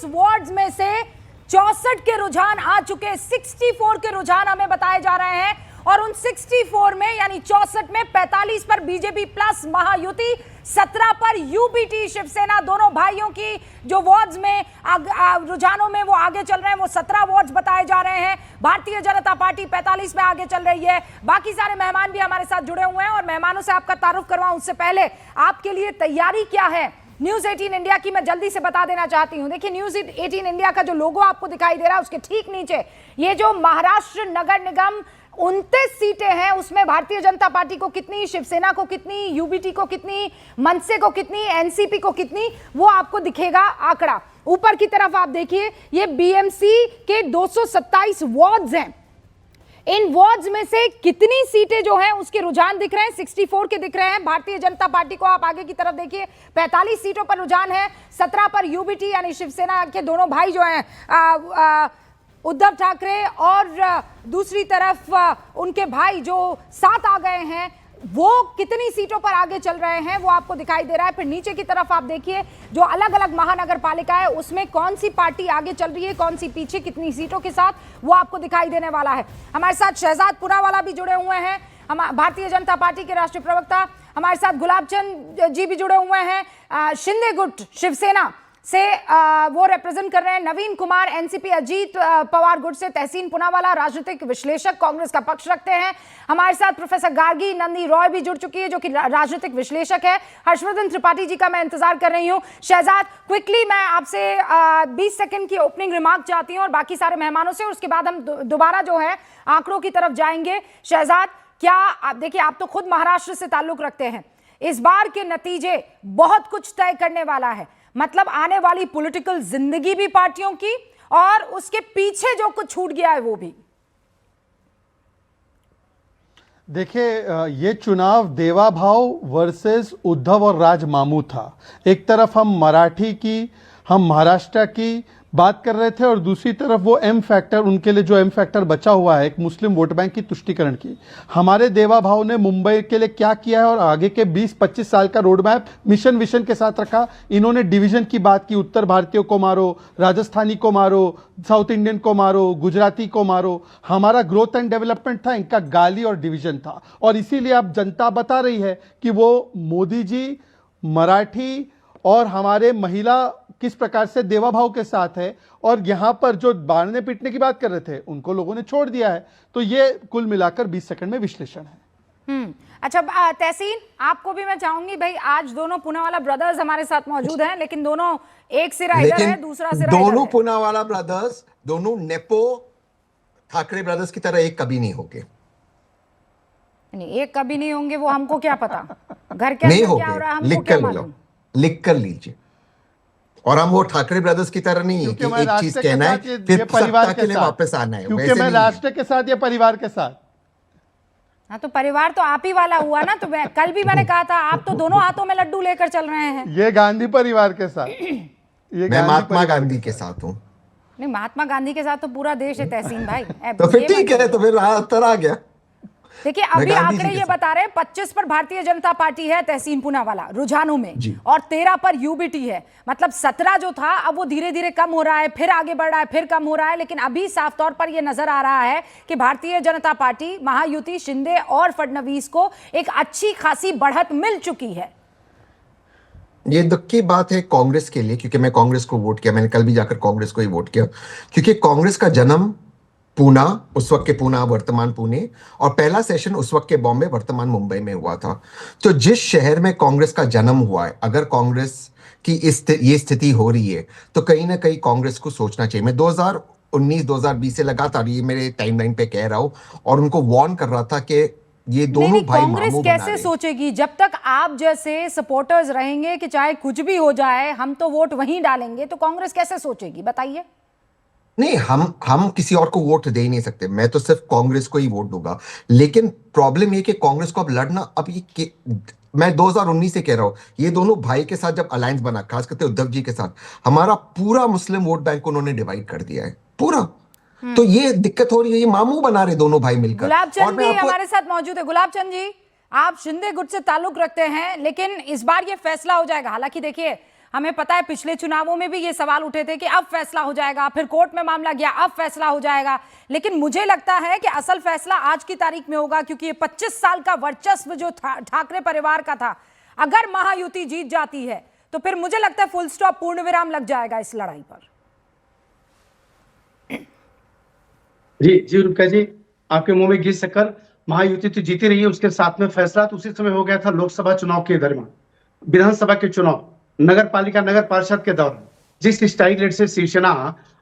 27 wards में से 64 के रुझान आ चुके, 64 के रुझान हमें बताए जा रहे हैं और उन 64 में यानी 64 में 45 पर बीजेपी प्लस महायुति, 17 पर यूबीटी शिवसेना, दोनों भाइयों की जो वार्ड्स में रुझानों में वो आगे चल रहे हैं, वो 17 वार्ड्स बताए जा रहे हैं। भारतीय जनता पार्टी 45 में आगे चल रही है। बाकी सारे मेहमान भी हमारे साथ जुड़े हुए हैं और मेहमानों से आपका तारुफ करवाऊं उससे पहले आपके लिए तैयारी क्या है न्यूज 18 इंडिया की, मैं जल्दी से बता देना चाहती हूं। देखिए, न्यूज 18 इंडिया का जो लोगो आपको दिखाई दे रहा है उसके ठीक नीचे ये जो महाराष्ट्र नगर निगम 29 सीटें हैं, उसमें भारतीय जनता पार्टी को कितनी, शिवसेना को कितनी, यूबीटी को कितनी, मनसे को कितनी, एनसीपी को कितनी, वो आपको दिखेगा आंकड़ा। ऊपर की तरफ आप देखिए, ये बीएमसी के 227 वार्ड्स हैं। इन वार्ड्स में से कितनी सीटें जो हैं उसके रुझान दिख रहे हैं, 64 के दिख रहे हैं। भारतीय जनता पार्टी को आप आगे की तरफ देखिए, 45 सीटों पर रुझान है, 17 पर यूबीटी यानी शिवसेना के दोनों भाई जो हैं उद्धव ठाकरे और दूसरी तरफ उनके भाई जो साथ आ गए हैं, वो कितनी सीटों पर आगे चल रहे हैं वो आपको दिखाई दे रहा है। फिर नीचे की तरफ आप देखिए, जो अलग अलग महानगर पालिका है उसमें कौन सी पार्टी आगे चल रही है, कौन सी पीछे, कितनी सीटों के साथ, वो आपको दिखाई देने वाला है। हमारे साथ शहजाद पुनावाला भी जुड़े हुए हैं, हम भारतीय जनता पार्टी के राष्ट्रीय प्रवक्ता। हमारे साथ गुलाब चंद जी भी जुड़े हुए हैं, शिंदे गुट शिवसेना से वो रिप्रेजेंट कर रहे हैं। नवीन कुमार एनसीपी, अजीत पवार गुट से तहसीन पुनावाला राजनीतिक विश्लेषक कांग्रेस का पक्ष रखते हैं। हमारे साथ प्रोफेसर गार्गी नंदी रॉय भी जुड़ चुकी है जो कि राजनीतिक विश्लेषक है। हर्षवर्धन त्रिपाठी जी का मैं इंतजार कर रही हूं। शहजाद, क्विकली मैं आपसे 20 सेकंड की ओपनिंग रिमार्क चाहती हूं और बाकी सारे मेहमानों से, उसके बाद हम दोबारा जो है आंकड़ों की तरफ जाएंगे। शहजाद, क्या आप देखिए, आप तो खुद महाराष्ट्र से ताल्लुक रखते हैं, इस बार के नतीजे बहुत कुछ तय करने वाला है, मतलब आने वाली पॉलिटिकल जिंदगी भी पार्टियों की और उसके पीछे जो कुछ छूट गया है वो भी। देखिए, ये चुनाव देवा भाव वर्सेस उद्धव और राज मामू था। एक तरफ हम मराठी की, हम महाराष्ट्र की बात कर रहे थे और दूसरी तरफ वो एम फैक्टर, उनके लिए जो एम फैक्टर बचा हुआ है एक मुस्लिम वोट बैंक की तुष्टीकरण की। हमारे देवा भाव ने मुंबई के लिए क्या किया है और आगे के 20-25 साल का रोड मैप मिशन विशन के साथ रखा। इन्होंने डिवीजन की बात की, उत्तर भारतीयों को मारो, राजस्थानी को मारो, साउथ इंडियन को मारो, गुजराती को मारो। हमारा ग्रोथ एंड डेवलपमेंट था, इनका गाली और डिवीजन था। और इसीलिए अब जनता बता रही है कि वो मोदी जी मराठी और हमारे महिला किस प्रकार से देवा भाव के साथ है, और यहां पर जो बारने पीटने की बात कर रहे थे उनको लोगों ने छोड़ दिया है। तो ये कुल मिलाकर 20 सेकंड में विश्लेषण है। अच्छा तहसीन, आपको भी मैं चाहूंगी भाई, आज दोनों पूनावाला ब्रदर्स हमारे साथ मौजूद हैं, लेकिन दोनों एक सिरा इधर है, दूसरा सिरा दोनों पूनावाला ब्रदर्स, दोनों नेपो ठाकरे ब्रदर्स की तरह एक कभी नहीं होंगे। नहीं, एक कभी नहीं होंगे, वो हमको क्या पता, घर के अंदर क्या हो रहा है हमको क्या मालूम। लिख कर लीजिए। और हम वो ठाकरे ब्रदर्स की तरह नहीं है कि एक चीज कहना है फिर परिवार के लिए वापस आना है, क्योंकि मैं राष्ट्र के साथ या परिवार के साथ। हाँ, तो परिवार तो आप ही वाला हुआ ना। तो कल भी मैंने कहा था, आप तो दोनों हाथों में लड्डू लेकर चल रहे हैं। ये गांधी परिवार के साथ, मैं महात्मा गांधी के साथ हूँ। नहीं, महात्मा गांधी के साथ तो पूरा देश है तहसीन भाई। तो फिर ठीक है, तो फिर अंतर आ गया। देखिए, अभी आंकड़े ये बता रहे हैं 25 पर भारतीय जनता पार्टी है तहसीन पुनावाला रुझानों में, और 13 पर यूबीटी है। मतलब 17 जो था अब वो धीरे धीरे कम हो रहा है, फिर आगे बढ़ रहा है, फिर कम हो रहा है। लेकिन अभी साफ तौर पर यह नजर आ रहा है कि भारतीय जनता पार्टी, महायुति, शिंदे और फडणवीस को एक अच्छी खासी बढ़त मिल चुकी है। ये दुख की बात है कांग्रेस के लिए, क्योंकि मैं कांग्रेस को वोट किया, मैंने कल भी जाकर कांग्रेस को ही वोट किया, क्योंकि कांग्रेस का जन्म पूना, उस वक्त के पूना वर्तमान पुणे, और पहला सेशन उस वक्त के बॉम्बे वर्तमान मुंबई में हुआ था। तो जिस शहर में कांग्रेस का जन्म हुआ है, अगर कांग्रेस की ये स्थिति हो रही है तो कहीं ना कहीं कांग्रेस को सोचना चाहिए। मैं 2019-2020 से लगातार ये मेरे टाइमलाइन पे कह रहा हूं और उनको वार्न कर रहा था कि ये दोनों भाई कांग्रेस कैसे सोचेगी जब तक आप जैसे सपोर्टर्स रहेंगे कि चाहे कुछ भी हो जाए हम तो वोट वहीं डालेंगे, तो कांग्रेस कैसे सोचेगी बताइए। नहीं, हम किसी और को वोट दे ही नहीं सकते, मैं तो सिर्फ कांग्रेस को ही वोट दूंगा। लेकिन प्रॉब्लम ये कि कांग्रेस को अब लड़ना, अब ये मैं 2019 से कह रहा हूं, ये दोनों भाई के साथ जब अलायंस बना, खास करके उद्धव जी के साथ, हमारा पूरा मुस्लिम वोट बैंक उन्होंने डिवाइड कर दिया है पूरा। तो ये दिक्कत हो रही है, ये मामू बना रहे दोनों भाई मिलकर। गुलाब चंद भी हमारे साथ मौजूद है। गुलाब चंद जी, आप शिंदे गुट से ताल्लुक रखते हैं, लेकिन इस बार ये फैसला हो जाएगा। हालांकि देखिए, हमें पता है पिछले चुनावों में भी ये सवाल उठे थे कि अब फैसला हो जाएगा, फिर कोर्ट में मामला गया, अब फैसला हो जाएगा। लेकिन मुझे लगता है कि असल फैसला आज की तारीख में होगा, क्योंकि ये 25 साल का वर्चस्व जो ठाकरे परिवार का था, अगर महायुति जीत जाती है तो फिर मुझे लगता है फुल स्टॉप, पूर्ण विराम लग जाएगा इस लड़ाई पर। जी जी रुपका जी, आपके मुंह में घी शक्कर। महायुति तो जीती रही है, उसके साथ में फैसला तो उसी समय हो गया था लोकसभा चुनाव के दरमियान, विधानसभा के चुनाव, नगर पालिका, नगर पार्षद के दौरान जिस स्टाइल रेट से शिवसेना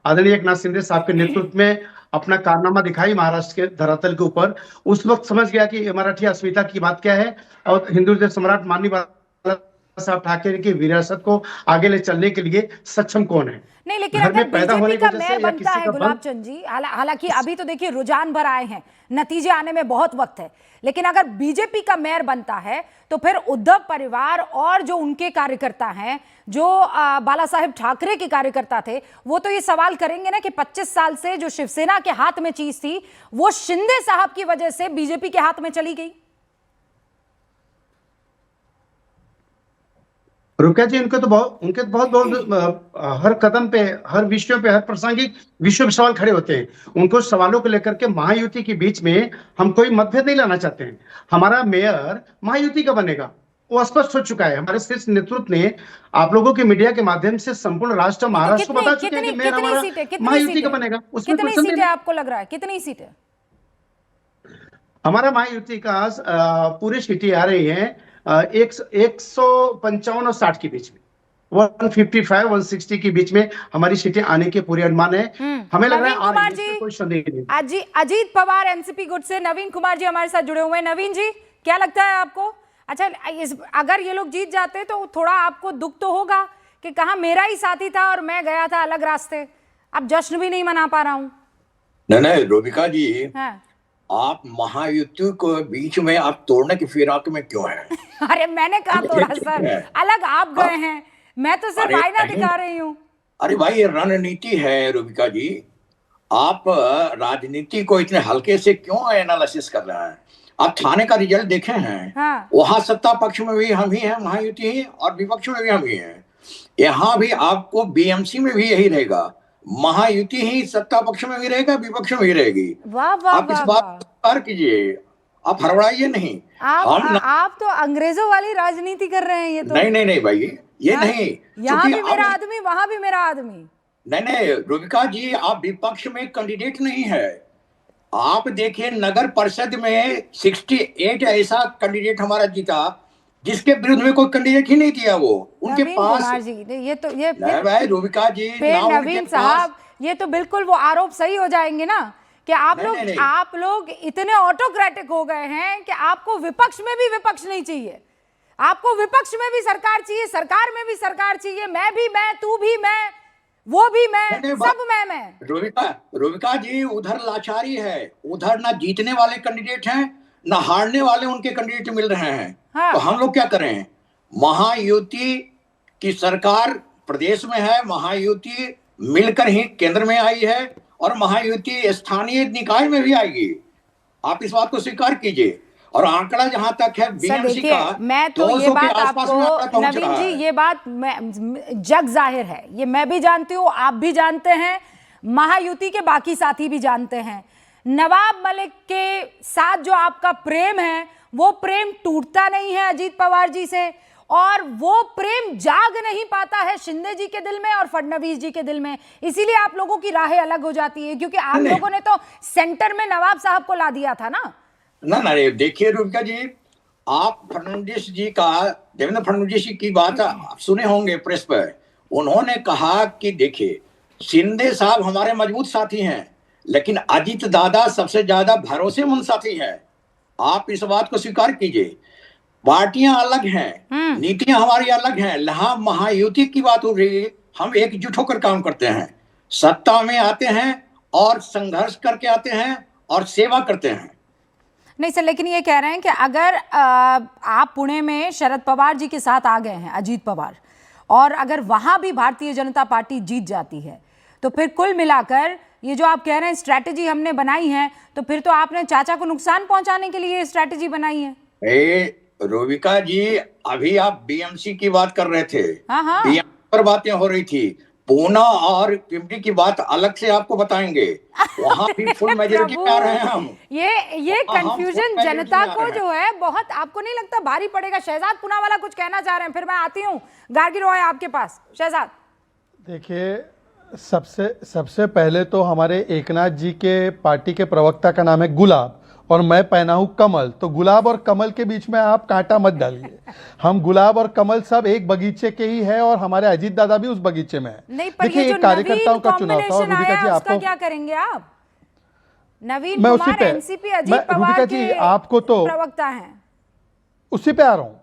आदरणीय एकनाथ शिंदे साहब के नेतृत्व में अपना कारनामा दिखाई महाराष्ट्र के धरातल के ऊपर, उस वक्त समझ गया कि मराठी अस्मिता की बात क्या है और हिंदू हृदय सम्राट माननीय बाला साहब ठाकरे की विरासत को आगे ले चलने के लिए सक्षम कौन है। नहीं, लेकिन घर अगर में पैदा होने बीजेपी की का वजह से मेयर या बनता किसी है का गुलाब चंद जी, हालांकि अभी तो देखिए रुझान भर आए हैं, नतीजे आने में बहुत वक्त है, लेकिन अगर बीजेपी का मेयर बनता है तो फिर उद्धव परिवार और जो उनके कार्यकर्ता हैं, जो बाला साहेब ठाकरे के कार्यकर्ता थे, वो तो ये सवाल करेंगे ना कि 25 साल से जो शिवसेना के हाथ में चीज थी वो शिंदे साहब की वजह से बीजेपी के हाथ में चली गई। रुपया जी, उनके तो बहुत हर कदम पे, हर विषय पे, हर प्रासंगिक विषय पे सवाल खड़े होते हैं। उनको सवालों को लेकर के महायुति के बीच में हम कोई मतभेद नहीं लाना चाहते हैं। हमारा मेयर महायुति का बनेगा, वो स्पष्ट हो चुका है। हमारे शीर्ष नेतृत्व ने आप लोगों के मीडिया के माध्यम से संपूर्ण राष्ट्र महाराष्ट्र को बता चुके हैं कि मेयर हमारा महायुति का बनेगा। उसमें कितनी सीटें आपको लग रहा है, कितनी सीटें हमारा महायुति का पूरी सीटें आ रही है 155 और 60 के बीच में, 155 160 के बीच में हमारी सीटें आने के पूरे अनुमान है। हमें लग रहा है नवीन कुमार जी, कोई संदेह नहीं। अजीत पवार एनसीपी गुट से नवीन कुमार जी हमारे साथ जुड़े हुए हैं। नवीन जी, क्या लगता है आपको? अच्छा, अगर ये लोग जीत जाते तो थोड़ा आपको दुख तो होगा कि कहा मेरा ही साथी था और मैं गया था अलग रास्ते, अब जश्न भी नहीं मना पा रहा हूँ। नहीं रोबिका जी, हाँ। आप महायुति को बीच में आप तोड़ने की फिराक में क्यों हैं? अरे मैंने कहा तोड़ा सर, अलग आप गए हैं, मैं तो सिर्फ आईना दिखा रही हूँ। अरे भाई, ये रणनीति है रोबिका जी। आप राजनीति को इतने हल्के से क्यों एनालिसिस कर रहे हैं? आप थाने का रिजल्ट देखे हैं? हाँ। वहां सत्ता पक्ष में भी हम ही हैं, महायुति ही, और विपक्ष में भी हम ही हैं। यहाँ भी आपको बीएमसी में भी यही रहेगा, महायुति ही सत्ता पक्ष में भी रहेगा, विपक्ष में भी रहेगी। वाह वाह, आप इस बात को स्वीकार कीजिए, आप हड़बड़ाइए नहीं। आप तो अंग्रेजों वाली राजनीति कर रहे हैं। ये तो नहीं भाई, ये नहीं, यहाँ भी मेरा आदमी, वहां भी मेरा आदमी। नहीं रोबिका जी, आप विपक्ष में कैंडिडेट नहीं है। आप देखिए नगर परिषद में 68 ऐसा कैंडिडेट हमारा जीता जिसके विरुद्ध में कोई कैंडिडेट ही नहीं दिया। वो उनके पास जी, ये भाई रोबिका जी, नवीन साहब, ये तो बिल्कुल वो आरोप सही हो जाएंगे ना कि आप लोग इतने ऑटोक्रेटिक हो गए हैं कि आपको विपक्ष में भी विपक्ष नहीं चाहिए, आपको विपक्ष में भी सरकार चाहिए, सरकार में भी सरकार चाहिए, मैं भी मैं, तू भी मैं, वो भी मैं, सब मैं। रोबिका जी, उधर लाचारी है, उधर ना जीतने वाले कैंडिडेट हैं ना हारने वाले उनके कैंडिडेट मिल रहे हैं। हाँ। तो हम लोग क्या करें? महायुति की सरकार प्रदेश में है, महायुति मिलकर ही केंद्र में आई है और महायुति स्थानीय निकाय में भी आएगी। आप इस बात को स्वीकार कीजिए। और आंकड़ा जहां तक है बीएमसी का, मैं तो ये बात आपको नवीन जी, ये बात जग जाहिर है, ये मैं भी जानती हूँ, आप भी जानते हैं, महायुति के बाकी साथी भी जानते हैं। नवाब मलिक के साथ जो आपका प्रेम है वो प्रेम टूटता नहीं है अजीत पवार जी से, और वो प्रेम जाग नहीं पाता है शिंदे जी के दिल में और फडणवीस जी के दिल में। इसीलिए आप लोगों की राहें अलग हो जाती है, क्योंकि आप लोगों ने तो सेंटर में नवाब साहब को ला दिया था ना। देखिए रुबिका जी, आप फडणवीस जी का, देवेंद्र फडणवीस जी की बात आप सुने होंगे प्रेस पर। उन्होंने कहा कि देखिए, शिंदे साहब हमारे मजबूत साथी हैं, लेकिन अजीत दादा सबसे ज्यादा भरोसेमंद साथी हैं। आप इस बात को स्वीकार कीजिए। पार्टियां अलग हैं, नीतियां हमारी अलग हैं। यहाँ महायुति की बात हो रही है, हम एकजुट होकर काम करते हैं, सत्ता में आते हैं और संघर्ष करके आते हैं और सेवा करते हैं। नहीं सर, लेकिन ये कह रहे हैं कि अगर आप पुणे में शरद पवार जी के साथ आ गए हैं, अजीत पवार, और अगर वहां भी भारतीय जनता पार्टी जीत जाती है, तो फिर कुल मिलाकर ये जो आप कह रहे हैं स्ट्रैटेजी हमने बनाई है, तो फिर तो आपने चाचा को नुकसान पहुंचाने के लिए स्ट्रैटेजी बनाई है। रोबिका जी, अभी आप बीएमसी की बात कर रहे थे। हाँ। पर बातें हो रही थी, पूना और पिंपरी की बात अलग से आपको बताएंगे, वहां भी फुल मेजोरिटी में आ रहे हैं हम। ये वहाँ हम कंफ्यूजन full majority जनता में आ को रहे हैं। जो है बहुत, आपको नहीं लगता भारी पड़ेगा? शहजाद पूना वाला कुछ कहना चाह रहे हैं, फिर मैं आती हूँ गार्गी रॉय आपके पास। शहजाद, देखिए, सबसे पहले तो हमारे एकनाथ जी के पार्टी के प्रवक्ता का नाम है गुलाब और मैं पहना हूं कमल, तो गुलाब और कमल के बीच में आप कांटा मत डालिए। हम गुलाब और कमल सब एक बगीचे के ही है और हमारे अजीत दादा भी उस बगीचे में है। नहीं, पर देखिए, ये जो कार्यकर्ताओं का चुनाव था और कॉम्बिनेशन रूबिका आया जी है, उसका आपको, क्या करेंगे आप? नवीन मैं उसी कुमार पे एनसीपी अजीत मैं पवार रूबिका जी के आपको तो प्रवक्ता हैं। उसी पे आ रहा हूं,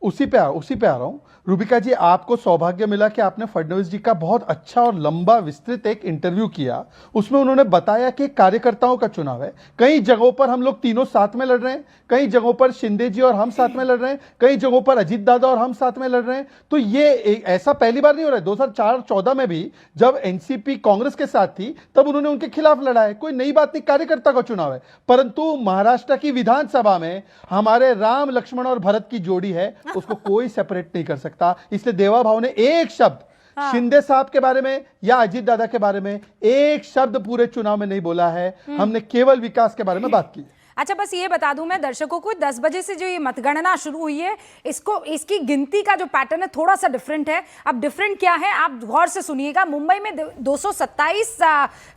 उसी पे आ रहा हूं। रूबिका जी, आपको सौभाग्य मिला कि आपने फडणवीस जी का बहुत अच्छा और लंबा विस्तृत एक इंटरव्यू किया। उसमें उन्होंने बताया कि कार्यकर्ताओं का चुनाव है। कई जगहों पर हम लोग तीनों साथ में लड़ रहे हैं, कई जगहों पर शिंदे जी और हम साथ में लड़ रहे हैं, कई जगहों पर अजीत दादा और हम साथ में लड़ रहे हैं। तो ये ऐसा पहली बार नहीं हो रहा है। 2014 में भी जब एनसीपी कांग्रेस के साथ थी तब उन्होंने उनके खिलाफ लड़ा है। कोई नई बात नहीं, कार्यकर्ता का चुनाव है। परंतु महाराष्ट्र की विधानसभा में हमारे राम, लक्ष्मण और भरत की जोड़ी है, उसको कोई सेपरेट नहीं कर सकता। इसलिए देवा भाव ने एक शब्द शिंदे साहब के बारे में या अजीत दादा के बारे में एक शब्द पूरे चुनाव में नहीं बोला है। हमने केवल विकास के बारे में बात की। अच्छा, बस ये बता दूं मैं दर्शकों को, 10 बजे से जो ये मतगणना शुरू हुई है, इसकी गिनती का जो पैटर्न है थोड़ा सा डिफरेंट है। अब डिफरेंट क्या है आप गौर से सुनिएगा। मुंबई में 227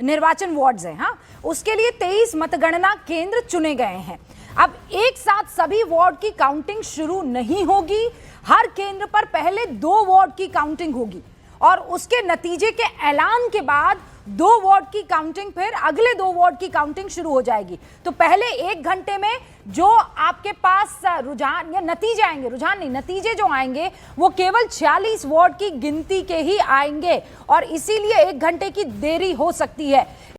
निर्वाचन वार्ड्स हैं, हाँ, उसके लिए 23 मतगणना केंद्र चुने गए हैं। अब एक साथ सभी वार्ड की काउंटिंग शुरू नहीं होगी। हर केंद्र पर पहले 2 वार्ड की काउंटिंग होगी और उसके नतीजे के ऐलान के बाद 2 वार्ड की काउंटिंग, फिर अगले 2 वार्ड की काउंटिंग शुरू हो जाएगी। तो पहले 1 घंटे में जो आपके पास रुझान या नतीजे आएंगे, रुझान नहीं, नतीजे जो आएंगे वो केवल 46 वार्ड की गिनती के ही आएंगे और इसीलिए 1 घंटे की देरी हो सकती है।